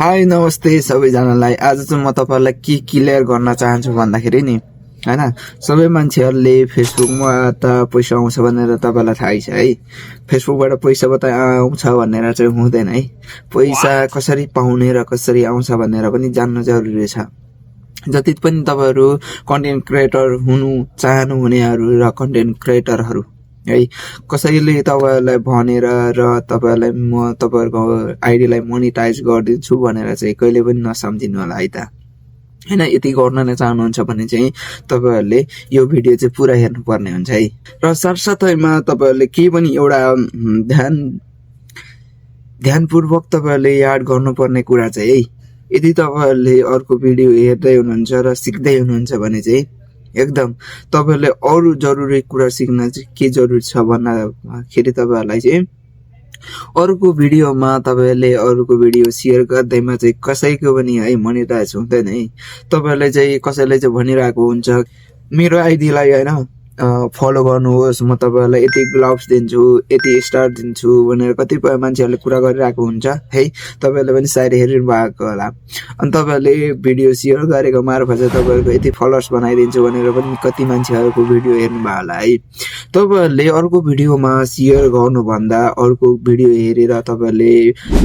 High नमस्ते सबैजनालाई। आज चाहिँ म तपाईहरुलाई के क्लियर गर्न चाहन्छु भन्दाखेरि नि हैन, सबै मान्छेहरुले फेसबुकमा त पैसा आउँछ भनेर तपाईलाई थाहै छ है। फेसबुकबाट पैसा त आउँछ भनेर चाहिँ हुँदैन है। पैसा कसरी पाउने र कसरी आउँछ भनेर पनि जान्नु जरुरी छ। जति पनि तपाईहरु कन्टेन्ट क्रिएटर हुनु चाहनु हुनेहरु र कन्टेन्ट क्रिएटरहरु है, कसैले तपाईहरुलाई भनेर र तपाईहरुलाई म तपाईहरुको आइडीलाई मोनेटाइज गर्दिन्छु भनेर चाहिँ कहिले पनि नसम्झिनु होला है त। हैन, यति गर्न नै चाहनुहुन्छ भने चाहिँ तपाईहरुले यो भिडियो चाहिँ पुरा हेर्नु पर्ने हुन्छ है। र साथसाथैमा तपाईहरुले के पनि एउटा ध्यानपूर्वक तपाईहरुले याद गर्नुपर्ने कुरा चाहिँ है, यदि तपाईहरुले अर्को भिडियो हेर्दै हुनुहुन्छ र सिक्दै हुनुहुन्छ भने चाहिँ एकदम तपाईहरुले अरु जरुरी कुरा सिक्न चाहिँ के जरुरी छ भन्दाखेरि तपाईहरुलाई चाहिँ अरुको भिडियोमा तपाईहरुले अरुको भिडियो शेयर गर्दैमा चाहिँ कसैको पनि है मोनेटाइज हुँदैन है। तपाईहरुले चाहिँ कसैले चाहिँ भनिरहेको हुन्छ मेरो आइडीलाई हैन फलो गर्नुहोस्, म तपाईहरुलाई यति ग्लब्स दिन्छु, यति स्टार दिन्छु भनेर कतिपय मान्छेहरुले कुरा गरिरहेको हुन्छ है। तपाईहरुले पनि सायद हेरिरहनु भएको होला। अनि तपाईहरुले भिडियो शेयर गरेको मार्फत चाहिँ तपाईहरुको यति फलोअर्स बनाइदिन्छु भनेर पनि कति मान्छेहरुको भिडियो हेर्नु भयो होला है। तपाईहरुले अर्को भिडियोमा शेयर गर्नु भन्दा अर्को भिडियो हेरेर तपाईहरुले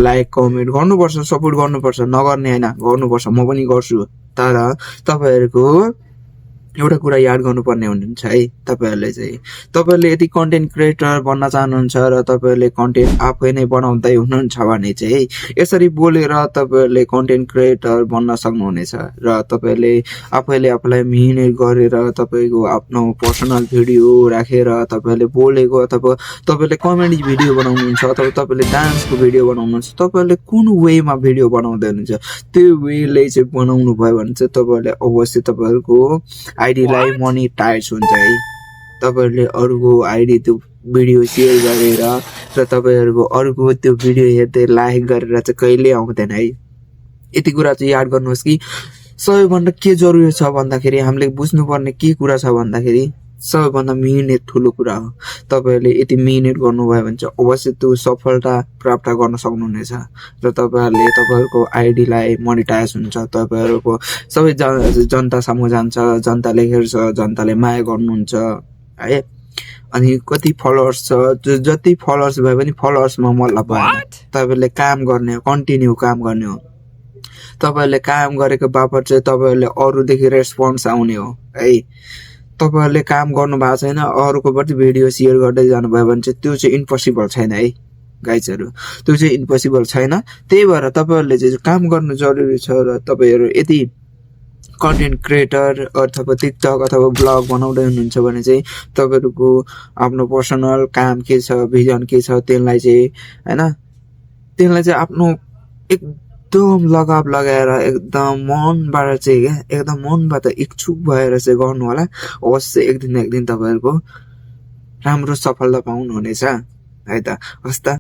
लाइक कमेन्ट गर्नुपर्छ, सपोर्ट गर्नुपर्छ, नगर्ने हैन, गर्नुपर्छ। म पनि गर्छु। तर तपाईहरुको एउटा कुरा याद गर्नुपर्ने हुनुहुन्छ है। तपाईहरुले यदि कन्टेन्ट क्रिएटर बन्न चाहनुहुन्छ र तपाईहरुले कन्टेन्ट आफै नै बनाउँदै हुनुहुन्छ भने चाहिँ यसरी बोलेर तपाईहरुले कन्टेन्ट क्रिएटर बन्न सक्नुहुनेछ। र तपाईहरुले आफैले आफुलाई मिहिनेत गरेर तपाईको आफ्नो पर्सनल भिडियो राखेर तपाईहरुले बोलेको अथवा तपाईहरुले कमेडी भिडियो बनाउनुहुन्छ अथवा तपाईहरुले डान्सको भिडियो बनाउनुहुन्छ, तपाईहरुले कुन वेमा भिडियो बनाउँदै हुनुहुन्छ त्यो वेले चाहिँ बनाउनु भयो भने चाहिँ तपाईहरुले अवश्य तपाईहरुको आइडीलाई मोनेटाइज हुन्छ है। तपाईहरुले अरुको आइडी त्यो भिडियो शेयर गरेर र तपाईहरुको अरुको त्यो भिडियो हेर्दै लाइक गरेर चाहिँ कहिले आउँदैन है। यति कुरा चाहिँ याद गर्नुहोस् कि सबैभन्दा के जरुरी छ भन्दाखेरि हामीले बुझ्नुपर्ने के कुरा छ भन्दाखेरि सबैभन्दा मिहिनेत ठुलो कुरा हो। तपाईहरुले यति मिहिनेत गर्नुभयो भने चाहिँ अवश्य त्यो सफलता प्राप्त गर्न सक्नुहुनेछ र तपाईहरुले तपाईहरुको आइडीलाई मोनेटाइज हुन्छ। तपाईहरुको सबै जनतासम्म जान्छ, जनताले हेर्छ, जनताले माया गर्नुहुन्छ है। अनि कति फलोअर्स छ, जति फलोअर्स भए पनि फलोअर्समा मतलब भएन। तपाईहरुले काम गर्ने हो, कन्टिन्यू काम गर्ने हो। तपाईहरुले काम गरेको बापत चाहिँ तपाईहरुले अरुदेखि रेस्पोन्स आउने हो है। तपाईहरुले काम गर्नु भएको छैन, अरुको प्रति भिडियो शेयर गर्दै जानुभयो भने चाहिँ त्यो चाहिँ इम्पोसिबल छैन है गाइजहरु, त्यो चाहिँ इम्पोसिबल छैन। त्यही भएर तपाईहरुले चाहिँ काम गर्नु जरुरी छ। र तपाईहरु यदि कन्टेन्ट क्रिएटर अथवा टिकटक अथवा ब्लग बनाउँदै हुनुहुन्छ भने चाहिँ तपाईहरुको आफ्नो पर्सनल काम के छ, भिजन के छ, त्यसलाई चाहिँ आफ्नो एकदम लगाव लगाएर एकदम मनबाट चाहिँ एकदम मनबाट इच्छुक भएर चाहिँ गर्नु होला। अवश्य एक दिन तपाईहरुको राम्रो सफलता पाउनुहुनेछ है त। हस् त।